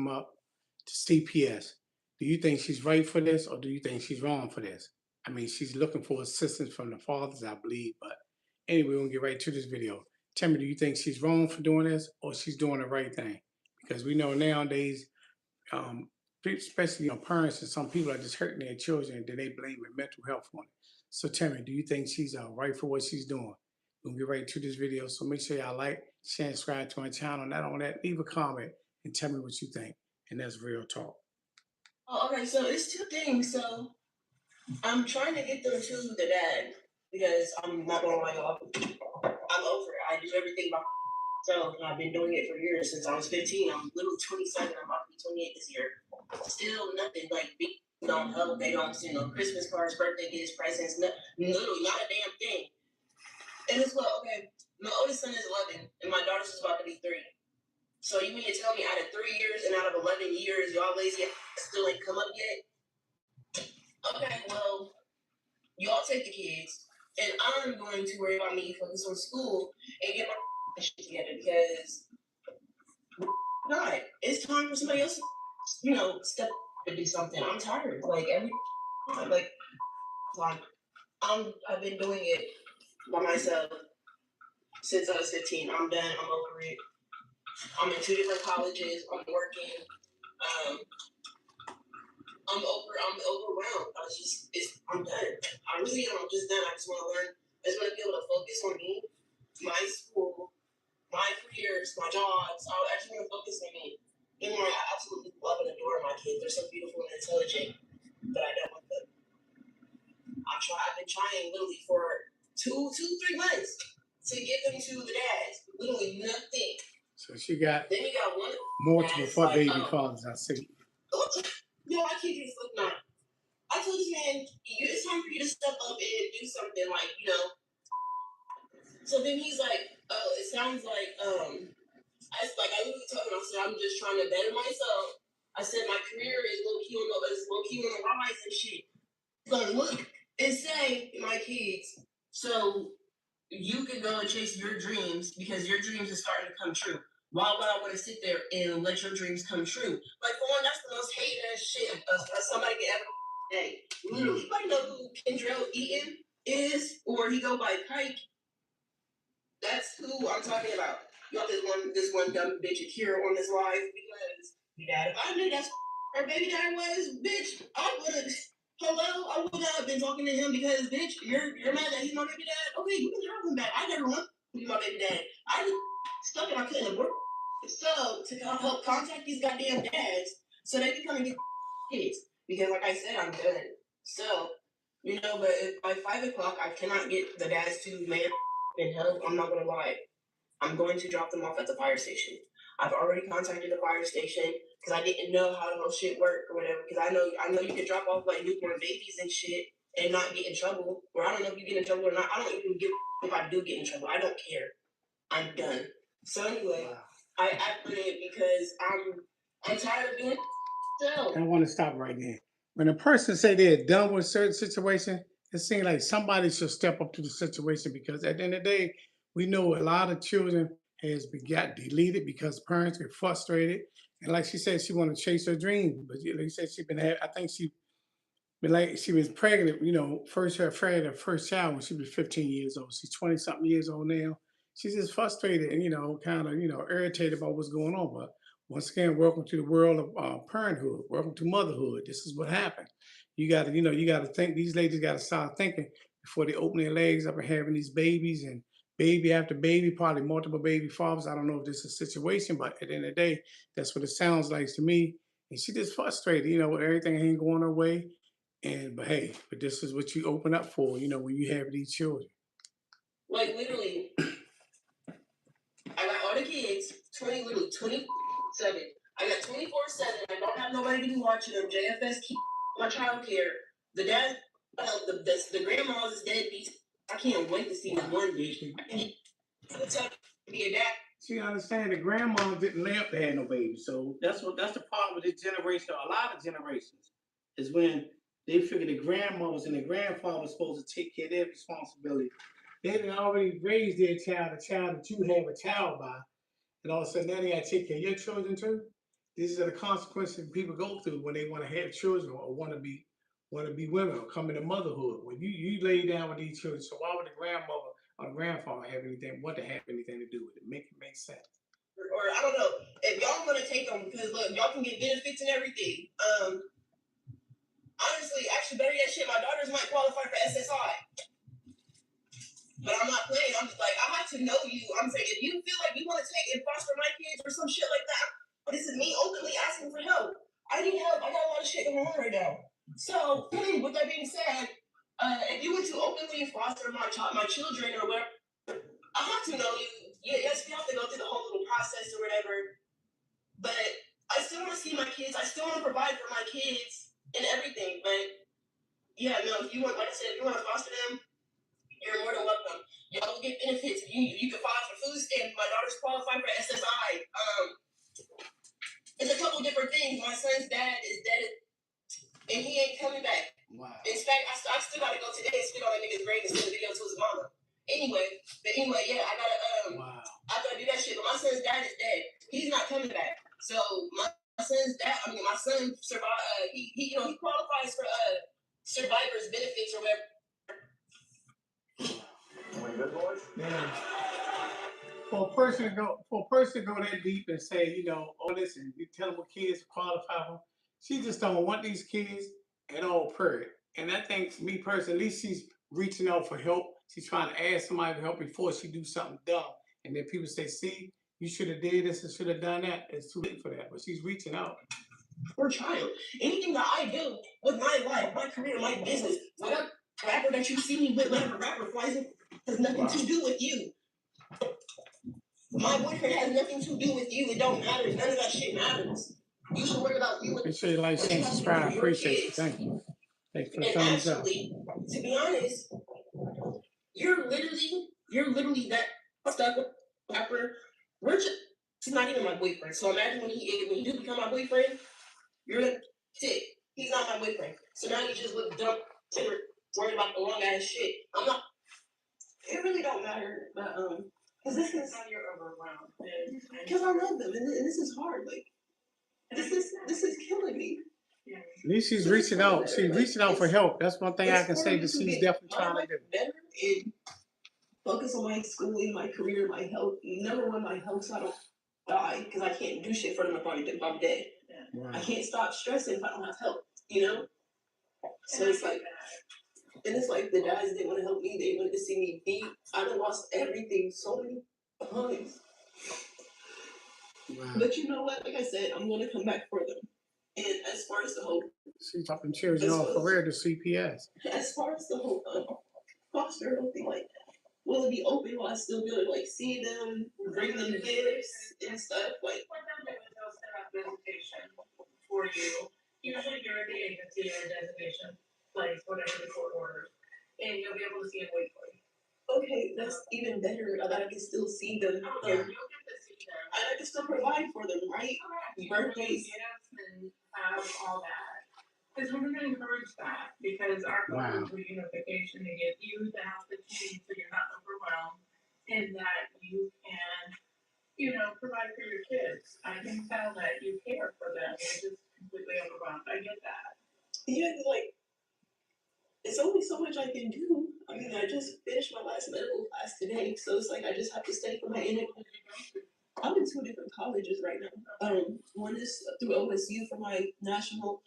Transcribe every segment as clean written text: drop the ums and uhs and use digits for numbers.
come up to CPS. Do you think she's right for this, or do you think she's wrong for this? I mean, she's looking for assistance from the fathers, I believe. But anyway, we're gonna get right to this video. Tell me, do you think she's wrong for doing this, or she's doing the right thing? Because we know nowadays, um, especially parents and some people are just hurting their children, and then they blame their mental health on it. So tell me, do you think she's right for what she's doing? We'll get right to this video. So make sure y'all like, share, and subscribe to my channel. Not only that, leave a comment and tell me what you think. And that's real talk. Oh, okay, so it's two things. So I'm trying to get them to the dad because I'm not gonna lie, y'all. I'm over it. I do everything by myself, and I've been doing it for years since I was 15. I'm literally 27. I'm about to be 28 this year. Still nothing. Like, don't help. They don't send no Christmas cards, birthday gifts, presents. Literally not a damn thing. And it's well, okay. My oldest son is 11, and my daughter's is about to be 3. So you mean to tell me out of 3 years and out of 11 years, y'all lazy still ain't come up yet? Okay, well, y'all take the kids, and I'm going to worry about me, focus on school, and get my shit together because, God, it's time for somebody else to, step up and do something. I'm tired. Like, every time, I've been doing it by myself since I was 15. I'm done. I'm over it. I'm in 2 different colleges. I'm working. I'm overwhelmed. I'm done. I really am. I'm just done. I just want to learn. I just want to be able to focus on me, my school, my careers, my jobs. I just want to focus on me. I absolutely love and adore my kids. They're so beautiful and intelligent, but I don't want them. I've been trying literally for 3 months to get them to the dads. Literally nothing. So she got Then you got one multiple baby fathers, I see. Yo, I can't just look now. I told this man, it's time for you to step up and do something, So then he's like, oh, it sounds like, I literally told him, I said, I'm just trying to better myself. I said, my career is low key on the rise and shit. He's gonna look and say, my kids, so you can go and chase your dreams because your dreams are starting to come true. Why would I want to sit there and let your dreams come true? Like, for one, that's the most hated ass shit somebody can ever say. Literally, you know who Kendrell Eaton is, or he go by Pike. That's who I'm talking about. Y'all, this one dumb bitch here on this live because dad, if I knew that's her baby dad was, bitch, I would have. Hello, I would not have been talking to him because, bitch, you're mad that he's my baby dad. Okay, you can have him back. I never want to be my baby dad. I just stuck and I couldn't abort. So to help contact these goddamn dads so they can come and get kids because, like I said, I'm done. So but if by 5 o'clock I cannot get the dads to man and help, I'm not gonna lie. I'm going to drop them off at the fire station. I've already contacted the fire station because I didn't know how the whole shit worked or whatever. Because I know you can drop off like newborn babies and shit and not get in trouble. Or I don't know if you get in trouble or not. I don't even give if I do get in trouble. I don't care. I'm done. So anyway, I put it because I'm tired of doing it. So I want to stop right there. When a person say they're done with a certain situation, it seems like somebody should step up to the situation because at the end of the day, we know a lot of children got deleted because parents get frustrated. And like she said, she want to chase her dream. But like you said, I think she was pregnant, her first child when she was 15 years old. She's 20 something years old now. She's just frustrated and, kind of, irritated about what's going on. But once again, welcome to the world of parenthood. Welcome to motherhood. This is what happened. You got to think, these ladies got to start thinking before they open their legs up and having these babies and baby after baby, probably multiple baby fathers. I don't know if this is a situation, but at the end of the day, that's what it sounds like to me. And she just frustrated, everything ain't going her way. But this is what you open up for, when you have these children. Like literally, I got all the kids, 27. I got 24/7. I don't have nobody to be watching them. JFS keep my child care. The dad, the grandmas is deadbeats. I can't wait to see this one bitch. Be a dad. See, I understand the grandmas didn't live to have no babies, so that's the problem with this generation. A lot of generations is when they figure the grandmothers and the grandfathers supposed to take care of their responsibility. They had already raised their child, a child that you have a child by, and all of a sudden now they got to take care of your children too. these are the consequences people go through when they want to have children or want to be women or come into motherhood. When you lay down with these children, so why would the grandmother or the grandfather have anything want to have anything to do with it? Make it make sense. Or I don't know if y'all want to take them because look, y'all can get benefits and everything. Honestly, actually, better yet, shit, my daughters might qualify for SSI. But I'm not playing. I'm just like, I have to know you. I'm saying, if you feel like you want to take and foster my kids or some shit like that, this is me openly asking for help. I need help. I got a lot of shit going on right now. So, with that being said, if you were to openly foster my children or whatever, I have to know you. Yeah, yes, we have to go through the whole little process or whatever. But I still want to see my kids. I still want to provide for my kids and everything. But yeah, no, if you want, like I said, if you want to foster them, you're more than welcome. Y'all will get benefits. You can file for food stamps. My daughter's qualified for SSI. There's a couple different things. My son's dad is dead, and he ain't coming back. Wow. In fact, I still gotta go today and spit on that nigga's grave and send a video to his mama. Anyway, yeah, I gotta do that shit. But my son's dad is dead. He's not coming back. So my son's dad, my son survived. He qualifies for survivors benefits or whatever. Yeah. For a person to go that deep and say, oh listen, you tell them what kids qualify for. She just don't want these kids at all, period. And I think for me personally, at least she's reaching out for help. She's trying to ask somebody for help before she do something dumb. And then people say, see, you should have did this and should have done that. It's too late for that. But she's reaching out. Or child. Anything that I do with my life, my career, my business, whatever rapper that you see me with, whatever rapper flies in, has nothing to do with you. My boyfriend has nothing to do with you. It don't matter. None of that shit matters. You should worry about you. Appreciate you, like, saying subscribe. Appreciate you. Thank you. Thanks for the thumbs up. To be honest, you're literally that stuck with rapper. He's not even my boyfriend. So imagine when you do become my boyfriend, you're like, shit, he's not my boyfriend. So now you just look dumb, worried about the wrong ass shit. I'm not. It really don't matter, but because this is how you're overwhelmed. Because I love them, and this is hard. Like this is killing me. At least she's reaching out. She's reaching out for help. That's one thing I can say that she's definitely trying to do. Better and focus on my schooling, my career, my health. Number one, my health, so I don't die because I can't do shit for them if I'm dead. Wow. I can't stop stressing if I don't have help. So it's like. And it's like the guys didn't want to help me. They wanted to see me beat. I done lost everything so many times. Wow. But you know what? Like I said, I'm going to come back for them. And as far as the whole... She's talking children off career to CPS. As far as the whole foster thing, like, will it be open? Will I still be able to, like, see them, bring them gifts and stuff? Like... They'll set up visitation for you. Usually you're the agency or designation. Place, whatever the court orders, and you'll be able to see them weekly. Okay, that's even better. That I can still see them. Oh, yeah, you'll get to see them. And I can still provide for them, right? Correct. Birthdays. Gifts and have all that. Because we're going to encourage that because our goal is reunification to get you the help that you need so you're not overwhelmed and that you can, provide for your kids. I can tell that you care for them. You're just completely overwhelmed. I get that. Yeah, like, it's only so much I can do. I mean, I just finished my last medical class today, so it's like I just have to study for my NM. I'm in 2 different colleges right now. One is through OSU for my national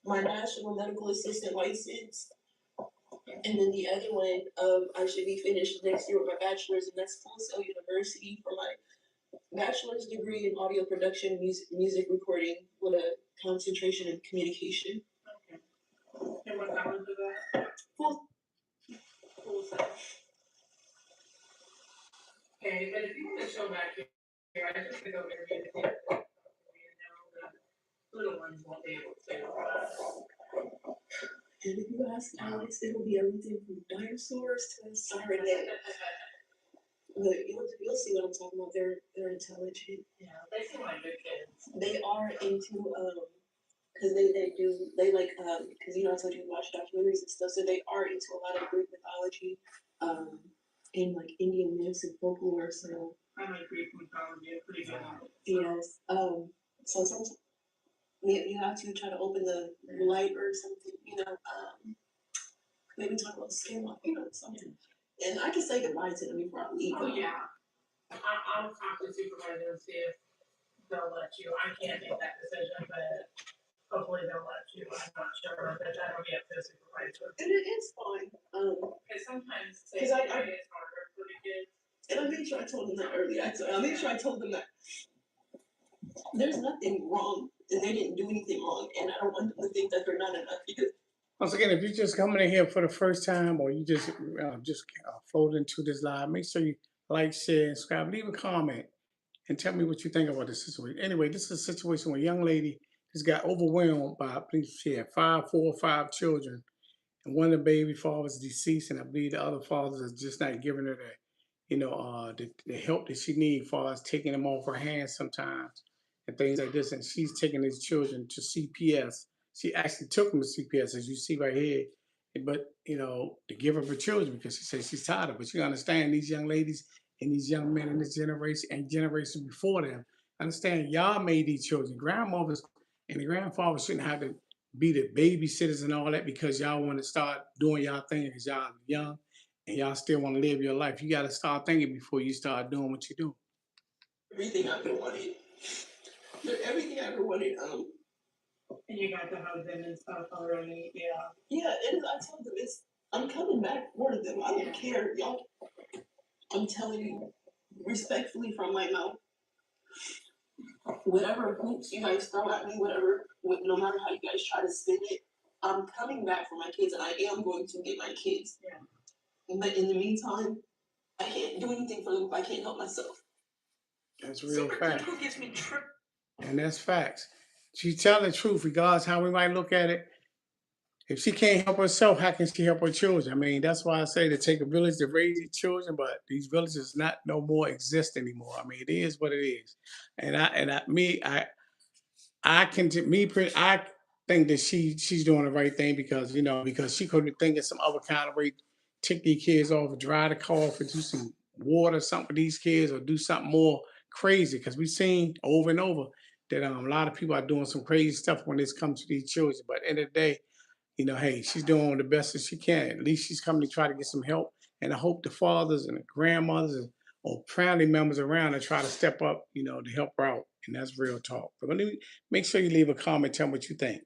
medical assistant license, and then the other one, I should be finished next year with my bachelor's, and that's Full Sail University for my bachelor's degree in audio production, music recording with a concentration in communication. And what college is that? Full Sail. Okay, but if you want to show back here, I just think over here to the little ones won't be able to. And if you ask Alex, it'll be everything from dinosaurs to siren. But you'll see what I'm talking about. They're intelligent. Yeah, they seem like good kids. They are into because they like because I told you to watch documentaries and stuff, so they are into a lot of Greek mythology, and like Indian myths and folklore. So I like Greek mythology, pretty good. Yes. So sometimes maybe you have to try to open the light or something, maybe talk about skin lock, something. And I can say goodbye to them before I leave. Oh, yeah. I'll talk to the supervisor and see if they'll let you. I can't make that decision, but hopefully they'll let you. I'm not sure, but that'll be up to the supervisor. And it is fine. Because sometimes Because I it's harder for the kids. and I made sure I told them that earlier. I made sure I told them that there's nothing wrong and they didn't do anything wrong. And I don't want them to think that they're not enough because Once again, if you're just coming in here for the first time or you just float into this live, make sure you like, share, and subscribe. Leave a comment and tell me what you think about this situation. Anyway, this is a situation where a young lady just got overwhelmed by, I believe she had 4 or 5 children, and one of the baby fathers deceased, and I believe the other fathers are just not giving her the help that she needs, as far as taking them off her hands sometimes and things like this. And she's taking these children to CPS. She actually took them to CPS, as you see right here. But to give up her children because she says she's tired of it. But you understand these young ladies and these young men in this generation and generation before them. Understand y'all made these children. Grandmothers and the grandfathers shouldn't have to be the babysitters and all that because y'all want to start doing y'all thing because y'all young and y'all still want to live your life. You got to start thinking before you start doing what you do. everything I ever wanted. Everything I ever wanted. And you got to hug them and stuff already. Yeah. Yeah, and I told them I'm coming back for them. I don't care, y'all. I'm telling you respectfully from my mouth. Whatever hoops you guys throw at me, no matter how you guys try to spin it, I'm coming back for my kids, and I am going to get my kids. Yeah. But in the meantime, I can't do anything for them if I can't help myself. That's real fact. Who gives me trip? And that's facts. She's telling the truth, regardless how we might look at it. If she can't help herself, how can she help her children? I mean, that's why I say to take a village to raise these children, but these villages not no more exist anymore. I mean, it is what it is. I can to me I think that she's doing the right thing because she could be thinking some other kind of way, take these kids off, dry the car off, or do some water or something for these kids, or do something more crazy. Because we've seen over and over that a lot of people are doing some crazy stuff when it comes to these children. But at the end of the day, hey, she's doing the best that she can. At least she's coming to try to get some help. And I hope the fathers and the grandmothers or family members around and try to step up, to help her out. And that's real talk. But make sure you leave a comment, tell me what you think.